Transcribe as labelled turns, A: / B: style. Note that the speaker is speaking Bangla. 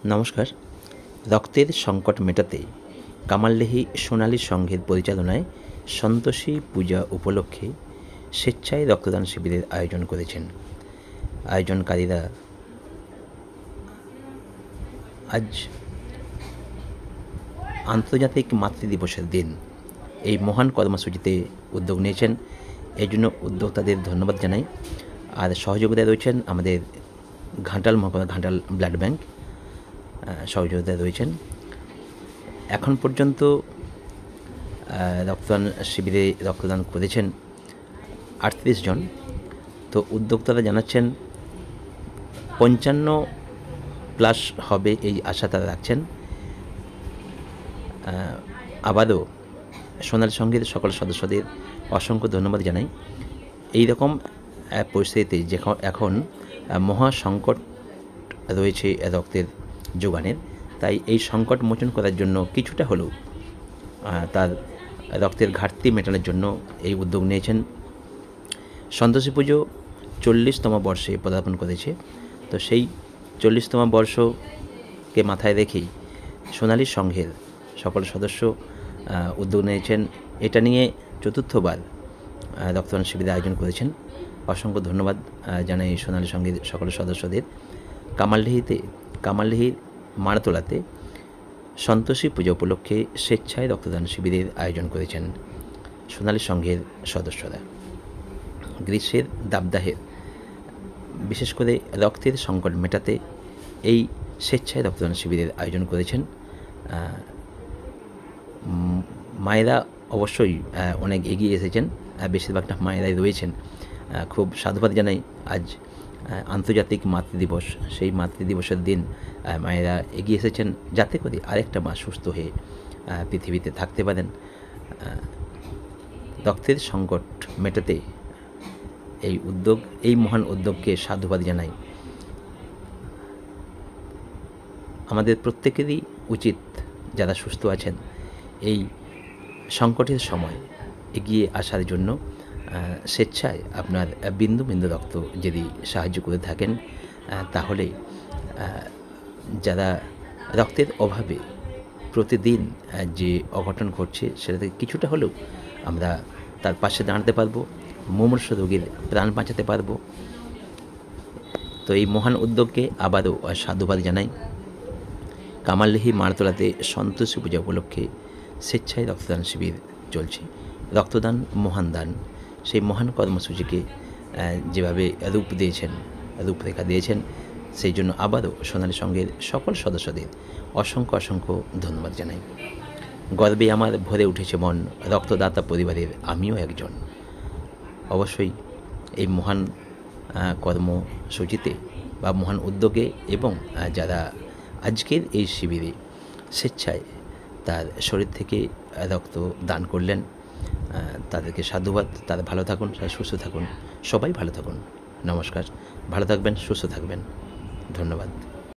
A: নমস্কার। রক্তের সংকট মেটাতে কামালদিহি সোনালী সংঘের পরিচালনায় সন্তোষী পূজা উপলক্ষে স্বেচ্ছায় রক্তদান শিবিরের আয়োজন করেছেন। আয়োজনকারীরা আজ আন্তর্জাতিক মাতৃদিবসের দিন এই মহান কর্মসূচিতে উদ্যোগ নিয়েছেন। এই জন্য উদ্যোক্তাদের ধন্যবাদ জানাই। আর সহযোগিতায় রয়েছেন আমাদের ঘাটাল মহকুমা ঘাটাল ব্লাড ব্যাংক সহযোগিতায় রয়েছেন। এখন পর্যন্ত রক্তদান শিবিরে রক্তদান করেছেন 38 জন। তো উদ্যোক্তারা জানাচ্ছেন 55+ হবে এই আশা তারা রাখছেন। আবারও সোনালী সংঘের সকল সদস্যদের অসংখ্য ধন্যবাদ জানাই। এই রকম পরিস্থিতিতে এখন মহা সংকট রয়েছে রক্তের যোগানের, তাই এই সংকট মোচন করার জন্য কিছুটা হলেও তার রক্তের ঘাটতি মেটানোর জন্য এই উদ্যোগ নিয়েছেন। সন্তোষী পুজো 40তম বর্ষে পদার্পণ করেছে। তো সেই 40তম বর্ষকে মাথায় রেখেই সোনালী সংঘের সকল সদস্য উদ্যোগ নিয়েছেন। এটা নিয়ে চতুর্থবার রক্তদান শিবিরের আয়োজন করেছেন। অসংখ্য ধন্যবাদ জানাই সোনালী সংঘের সকল সদস্যদের। কামালদিহির মারাতলাতে সন্তোষী পুজো উপলক্ষে স্বেচ্ছায় রক্তদান শিবিরের আয়োজন করেছেন সোনালী সংঘের সদস্যরা। গ্রীষ্মের দাবদাহের বিশেষ করে রক্তের সংকট মেটাতে এই স্বেচ্ছায় রক্তদান শিবিরের আয়োজন করেছেন। মায়েরা অবশ্যই অনেক এগিয়ে এসেছেন, বেশিরভাগটা মায়েরাই রয়েছেন। খুব সাধুবাদ জানাই। আজ আন্তর্জাতিক মাতৃদিবস, সেই মাতৃদিবসের দিন মায়েরা এগিয়ে এসেছেন যাতে করে আরেকটা মা সুস্থ হয়ে পৃথিবীতে থাকতে পারেন। রক্তের সংকট মেটাতে এই মহান উদ্যোগকে সাধুবাদ জানাই। আমাদের প্রত্যেকেরই উচিত, যারা সুস্থ আছেন, এই সংকটের সময় এগিয়ে আসার জন্য স্বেচ্ছায় আপনার বিন্দু বিন্দু রক্ত যদি সাহায্য করে থাকেন, তাহলে যারা রক্তের অভাবে প্রতিদিন যে অঘটন ঘটছে সেটা থেকে কিছুটা হলেও আমরা তার পাশে দাঁড়াতে পারবো, মুমূর্ষ রোগীর প্রাণ বাঁচাতে পারবো। তো এই মহান উদ্যোগকে আবারও সাধুবাদ জানাই। কামালদিহি মারাতলাতে সন্তোষী পূজা উপলক্ষে স্বেচ্ছায় রক্তদান শিবির চলছে। রক্তদান মহান দান, সেই মহান কর্মসূচিকে যেভাবে রূপরেখা দিয়েছেন, সেই জন্য আবারও সোনালী সংঘের সকল সদস্যদের অসংখ্য ধন্যবাদ জানাই। গর্বে আমার ভরে উঠেছে মন, রক্তদাতা পরিবারের আমিও একজন। অবশ্যই এই মহান কর্মসূচিতে বা মহান উদ্যোগে এবং যারা আজকের এই শিবিরে স্বেচ্ছায় তার শরীর থেকে রক্ত দান করলেন, তাদেরকে সাধুবাদ। তারা ভালো থাকুন, সুস্থ থাকুন, সবাই ভালো থাকুন। নমস্কার, ভালো থাকবেন, সুস্থ থাকবেন। ধন্যবাদ।